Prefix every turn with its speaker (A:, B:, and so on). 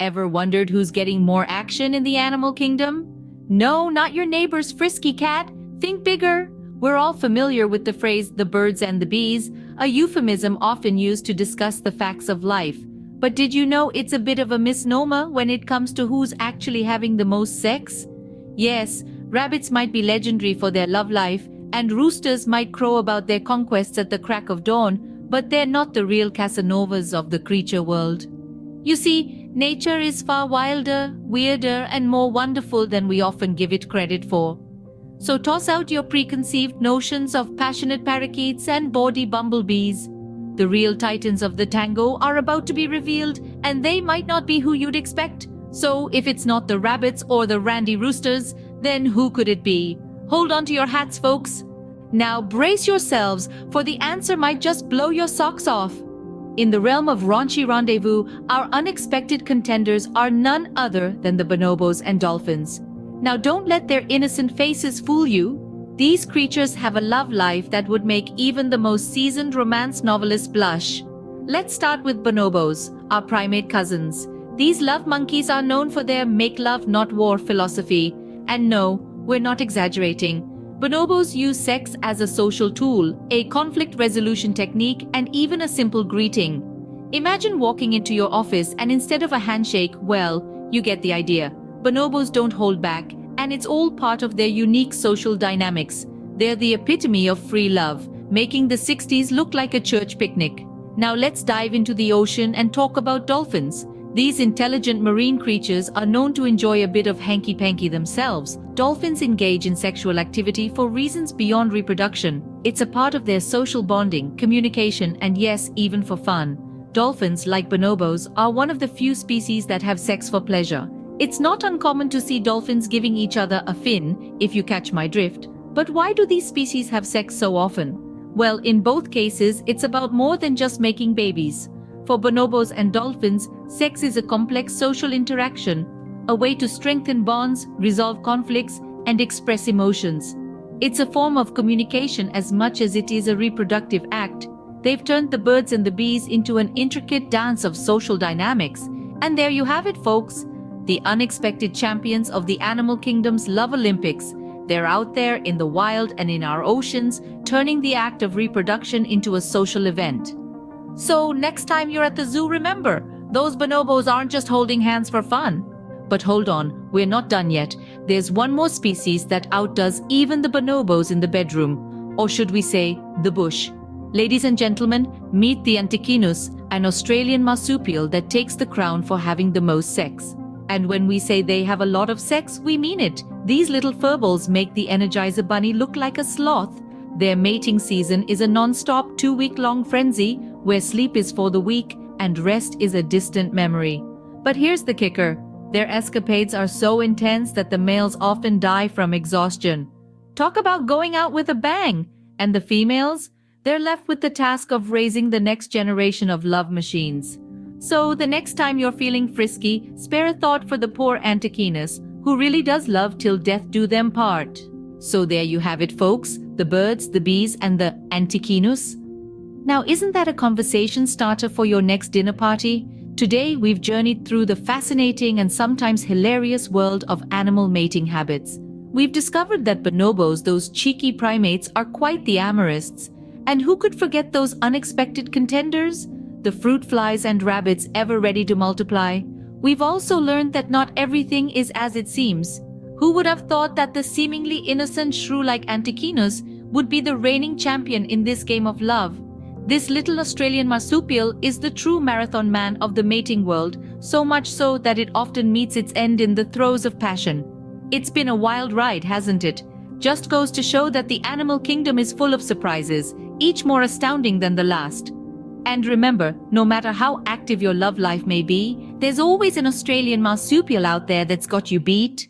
A: Ever wondered who's getting more action in the animal kingdom? No, not your neighbor's frisky cat. Think bigger. We're all familiar with the phrase the birds and the bees, a euphemism often used to discuss the facts of life. But did you know it's a bit of a misnomer when it comes to who's actually having the most sex? Yes, rabbits might be legendary for their love life, and roosters might crow about their conquests at the crack of dawn, but they're not the real Casanovas of the creature world. You see, nature is far wilder, weirder, and more wonderful than we often give it credit for. So toss out your preconceived notions of passionate parakeets and bawdy bumblebees. The real titans of the tango are about to be revealed, and they might not be who you'd expect. So if it's not the rabbits or the randy roosters, then who could it be? Hold on to your hats, folks. Now brace yourselves, for the answer might just blow your socks off. In the realm of raunchy rendezvous, our unexpected contenders are none other than the bonobos and dolphins. Now don't let their innocent faces fool you. These creatures have a love life that would make even the most seasoned romance novelist blush. Let's start with bonobos, our primate cousins. These love monkeys are known for their make love not war philosophy. And no, we're not exaggerating. Bonobos use sex as a social tool, a conflict resolution technique, and even a simple greeting. Imagine walking into your office and instead of a handshake, well, you get the idea. Bonobos don't hold back, and it's all part of their unique social dynamics. They're the epitome of free love, making the 60s look like a church picnic. Now let's dive into the ocean and talk about dolphins. These intelligent marine creatures are known to enjoy a bit of hanky-panky themselves. Dolphins engage in sexual activity for reasons beyond reproduction. It's a part of their social bonding, communication, and yes, even for fun. Dolphins, like bonobos, are one of the few species that have sex for pleasure. It's not uncommon to see dolphins giving each other a fin, if you catch my drift. But why do these species have sex so often? Well, in both cases, it's about more than just making babies. For bonobos and dolphins, sex is a complex social interaction, a way to strengthen bonds, resolve conflicts, and express emotions. It's a form of communication as much as it is a reproductive act. They've turned the birds and the bees into an intricate dance of social dynamics. And there you have it, folks. The unexpected champions of the animal kingdom's Love Olympics. They're out there in the wild and in our oceans, turning the act of reproduction into a social event. So next time you're at the zoo, remember, those bonobos aren't just holding hands for fun. But hold on, we're not done yet. There's one more species that outdoes even the bonobos in the bedroom, or should we say, the bush. Ladies and gentlemen, meet the Antechinus, an Australian marsupial that takes the crown for having the most sex. And when we say they have a lot of sex, we mean it. These little furballs make the Energizer Bunny look like a sloth. Their mating season is a non-stop 2-week-long frenzy where sleep is for the weak and rest is a distant memory. But here's the kicker. Their escapades are so intense that the males often die from exhaustion. Talk about going out with a bang! And the females? They're left with the task of raising the next generation of love machines. So the next time you're feeling frisky, spare a thought for the poor Antechinus, who really does love till death do them part. So there you have it, folks, the birds, the bees, and the Antechinus. Now isn't that a conversation starter for your next dinner party? Today we've journeyed through the fascinating and sometimes hilarious world of animal mating habits. We've discovered that bonobos, those cheeky primates, are quite the amorists. And who could forget those unexpected contenders? The fruit flies and rabbits ever ready to multiply. We've also learned that not everything is as it seems. Who would have thought that the seemingly innocent shrew like Antechinus would be the reigning champion in this game of love? This little Australian marsupial is the true marathon man of the mating world, so much so that it often meets its end in the throes of passion. It's been a wild ride, hasn't it? Just goes to show that the animal kingdom is full of surprises, each more astounding than the last. And remember, no matter how active your love life may be, there's always an Australian marsupial out there that's got you beat.